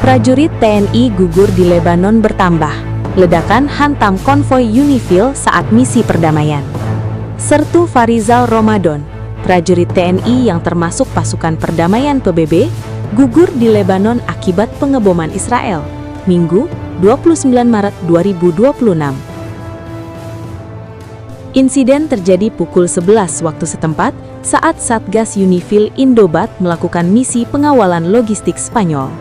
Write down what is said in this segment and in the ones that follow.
Prajurit TNI gugur di Lebanon bertambah. Ledakan hantam konvoi UNIFIL saat misi perdamaian. Sertu Farizal Ramadan, prajurit TNI yang termasuk pasukan perdamaian PBB, gugur di Lebanon akibat pengeboman Israel, Minggu, 29 Maret 2026. Insiden terjadi pukul 11 waktu setempat saat Satgas UNIFIL Indobat melakukan misi pengawalan logistik Spanyol.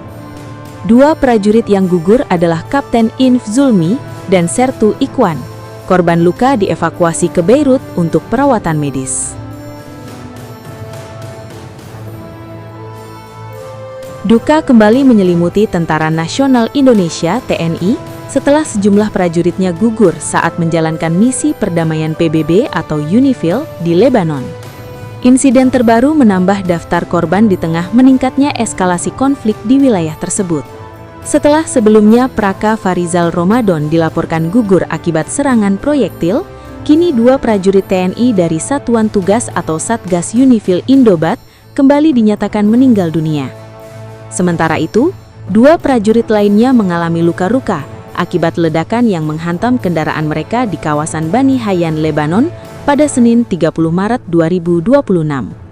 Dua prajurit yang gugur adalah Kapten Inf Zulmi dan Sertu Ikwan. Korban luka dievakuasi ke Beirut untuk perawatan medis. Duka kembali menyelimuti Tentara Nasional Indonesia (TNI) setelah sejumlah prajuritnya gugur saat menjalankan misi perdamaian PBB atau UNIFIL di Lebanon. Insiden terbaru menambah daftar korban di tengah meningkatnya eskalasi konflik di wilayah tersebut. Setelah sebelumnya Praka Farizal Ramadan dilaporkan gugur akibat serangan proyektil, kini dua prajurit TNI dari Satuan Tugas atau Satgas UNIFIL Indobat kembali dinyatakan meninggal dunia. Sementara itu, dua prajurit lainnya mengalami luka-luka akibat ledakan yang menghantam kendaraan mereka di kawasan Bani Hayyan, Lebanon pada Senin 30 Maret 2026.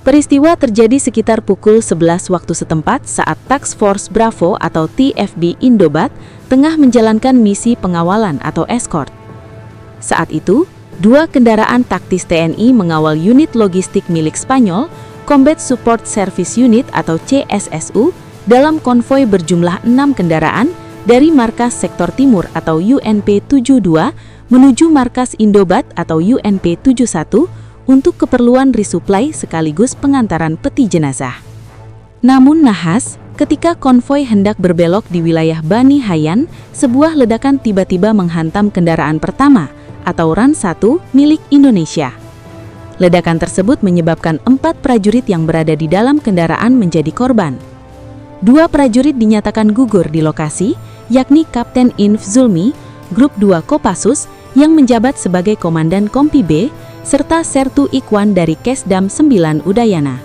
Peristiwa terjadi sekitar pukul 11 waktu setempat saat Task Force Bravo atau TFB Indobat tengah menjalankan misi pengawalan atau escort. Saat itu, dua kendaraan taktis TNI mengawal unit logistik milik Spanyol, Combat Support Service Unit atau CSSU, dalam konvoi berjumlah 6 kendaraan dari markas Sektor Timur atau UNP 72 menuju markas Indobat atau UNP 71 untuk keperluan resupply sekaligus pengantaran peti jenazah. Namun nahas, ketika konvoi hendak berbelok di wilayah Bani Hayyan, sebuah ledakan tiba-tiba menghantam kendaraan pertama atau RAN 1 milik Indonesia. Ledakan tersebut menyebabkan 4 prajurit yang berada di dalam kendaraan menjadi korban. 2 prajurit dinyatakan gugur di lokasi, yakni Kapten Inf Zulmi, Grup 2 Kopassus, yang menjabat sebagai Komandan Kompi B, serta Sertu Ikwan dari Kesdam 9 Udayana.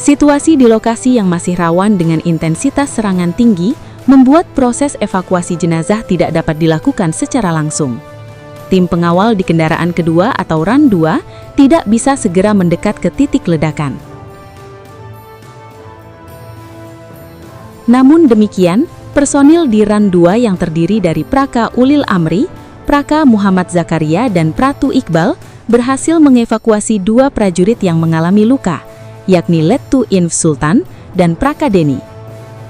Situasi di lokasi yang masih rawan dengan intensitas serangan tinggi membuat proses evakuasi jenazah tidak dapat dilakukan secara langsung. Tim pengawal di kendaraan kedua atau RAN 2 tidak bisa segera mendekat ke titik ledakan. Namun demikian, personil di RAN 2 yang terdiri dari Praka Ulil Amri, Praka Muhammad Zakaria dan Pratu Iqbal berhasil mengevakuasi 2 prajurit yang mengalami luka, yakni Lettu Inf Sultan dan Praka Deni.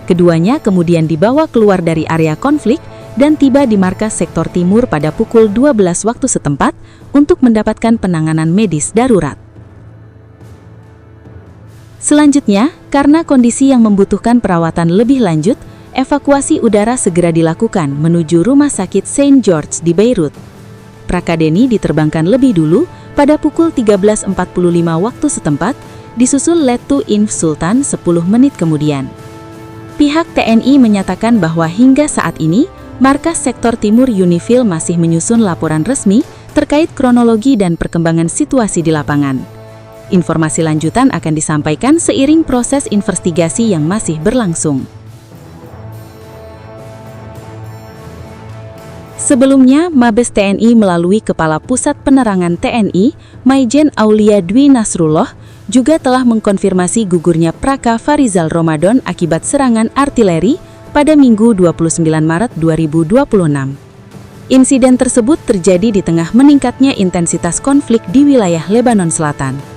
Keduanya kemudian dibawa keluar dari area konflik dan tiba di markas Sektor Timur pada pukul 12 waktu setempat untuk mendapatkan penanganan medis darurat. Selanjutnya, karena kondisi yang membutuhkan perawatan lebih lanjut, evakuasi udara segera dilakukan menuju Rumah Sakit Saint George di Beirut. Praka Deni diterbangkan lebih dulu pada pukul 13.45 waktu setempat, disusul Lettu Inf Sultan 10 menit kemudian. Pihak TNI menyatakan bahwa hingga saat ini, markas Sektor Timur UNIFIL masih menyusun laporan resmi terkait kronologi dan perkembangan situasi di lapangan. Informasi lanjutan akan disampaikan seiring proses investigasi yang masih berlangsung. Sebelumnya, Mabes TNI melalui Kepala Pusat Penerangan TNI, Maijen Aulia Dwi Nasrullah, juga telah mengkonfirmasi gugurnya Praka Farizal Ramadan akibat serangan artileri pada Minggu 29 Maret 2026. Insiden tersebut terjadi di tengah meningkatnya intensitas konflik di wilayah Lebanon Selatan.